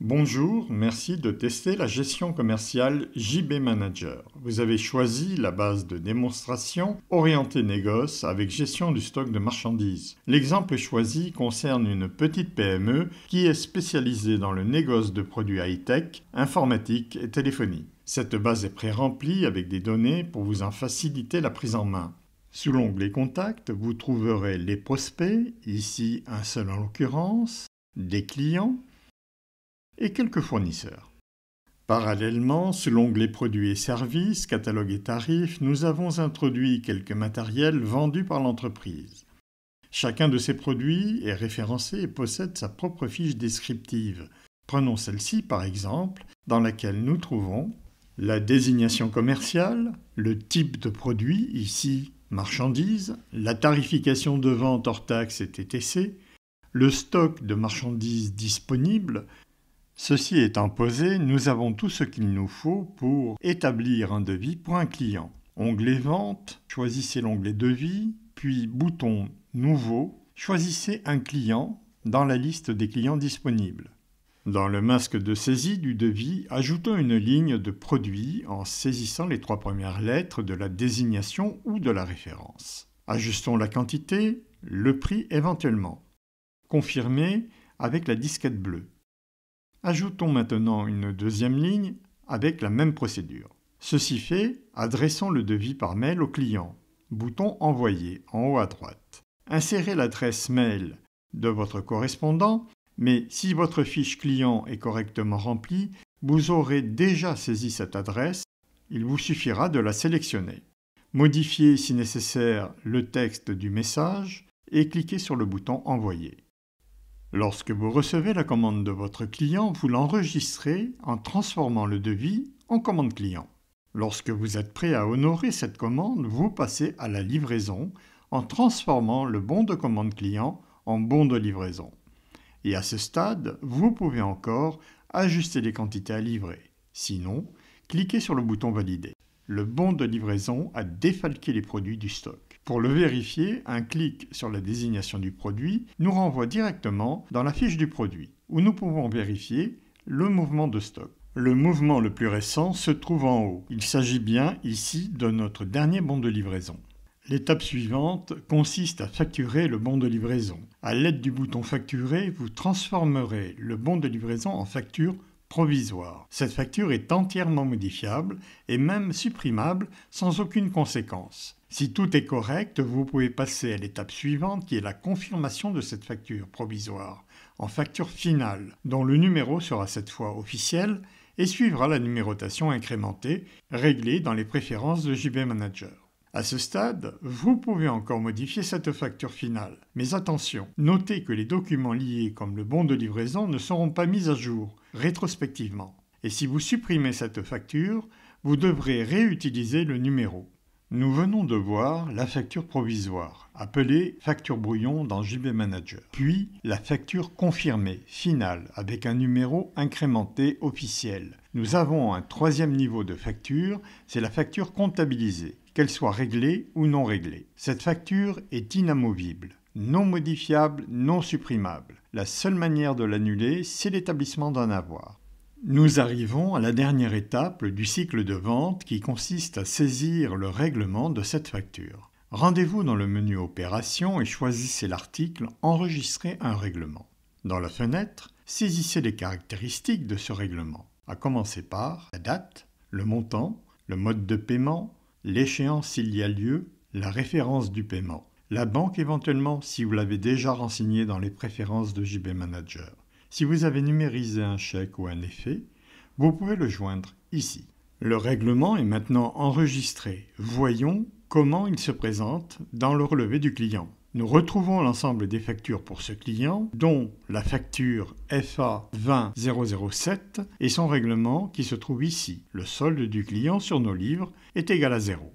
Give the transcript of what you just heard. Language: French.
Bonjour, merci de tester la gestion commerciale JB Manager. Vous avez choisi la base de démonstration orientée négoce avec gestion du stock de marchandises. L'exemple choisi concerne une petite PME qui est spécialisée dans le négoce de produits high-tech, informatique et téléphonie. Cette base est pré-remplie avec des données pour vous en faciliter la prise en main. Sous l'onglet Contact, vous trouverez les prospects, ici un seul en l'occurrence, des clients, et quelques fournisseurs. Parallèlement, sous l'onglet Produits et services, catalogue et tarifs, nous avons introduit quelques matériels vendus par l'entreprise. Chacun de ces produits est référencé et possède sa propre fiche descriptive. Prenons celle-ci par exemple, dans laquelle nous trouvons la désignation commerciale, le type de produit, ici marchandises, la tarification de vente hors taxes et TTC, le stock de marchandises disponibles. Ceci étant posé, nous avons tout ce qu'il nous faut pour établir un devis pour un client. Onglet Vente, choisissez l'onglet Devis, puis bouton Nouveau, choisissez un client dans la liste des clients disponibles. Dans le masque de saisie du devis, ajoutons une ligne de produit en saisissant les 3 premières lettres de la désignation ou de la référence. Ajustons la quantité, le prix éventuellement. Confirmez avec la disquette bleue. Ajoutons maintenant une deuxième ligne avec la même procédure. Ceci fait, adressons le devis par mail au client. Bouton Envoyer en haut à droite. Insérez l'adresse mail de votre correspondant, mais si votre fiche client est correctement remplie, vous aurez déjà saisi cette adresse, il vous suffira de la sélectionner. Modifiez si nécessaire le texte du message et cliquez sur le bouton Envoyer. Lorsque vous recevez la commande de votre client, vous l'enregistrez en transformant le devis en commande client. Lorsque vous êtes prêt à honorer cette commande, vous passez à la livraison en transformant le bon de commande client en bon de livraison. Et à ce stade, vous pouvez encore ajuster les quantités à livrer. Sinon, cliquez sur le bouton Valider. Le bon de livraison a défalqué les produits du stock. Pour le vérifier, un clic sur la désignation du produit nous renvoie directement dans la fiche du produit, où nous pouvons vérifier le mouvement de stock. Le mouvement le plus récent se trouve en haut. Il s'agit bien ici de notre dernier bon de livraison. L'étape suivante consiste à facturer le bon de livraison. À l'aide du bouton Facturer, vous transformerez le bon de livraison en facture provisoire. Cette facture est entièrement modifiable et même supprimable sans aucune conséquence. Si tout est correct, vous pouvez passer à l'étape suivante qui est la confirmation de cette facture provisoire en facture finale, dont le numéro sera cette fois officiel et suivra la numérotation incrémentée réglée dans les préférences de JB Manager. À ce stade, vous pouvez encore modifier cette facture finale. Mais attention, notez que les documents liés comme le bon de livraison ne seront pas mis à jour rétrospectivement. Et si vous supprimez cette facture, vous devrez réutiliser le numéro. Nous venons de voir la facture provisoire, appelée facture brouillon dans JB Manager. Puis la facture confirmée, finale, avec un numéro incrémenté officiel. Nous avons un troisième niveau de facture, c'est la facture comptabilisée, qu'elle soit réglée ou non réglée. Cette facture est inamovible, non modifiable, non supprimable. La seule manière de l'annuler, c'est l'établissement d'un avoir. Nous arrivons à la dernière étape du cycle de vente qui consiste à saisir le règlement de cette facture. Rendez-vous dans le menu Opérations et choisissez l'article Enregistrer un règlement. Dans la fenêtre, saisissez les caractéristiques de ce règlement, à commencer par la date, le montant, le mode de paiement, l'échéance s'il y a lieu, la référence du paiement, la banque éventuellement si vous l'avez déjà renseigné dans les préférences de JB Manager. Si vous avez numérisé un chèque ou un effet, vous pouvez le joindre ici. Le règlement est maintenant enregistré. Voyons comment il se présente dans le relevé du client. Nous retrouvons l'ensemble des factures pour ce client, dont la facture FA 20007 et son règlement qui se trouve ici. Le solde du client sur nos livres est égal à 0.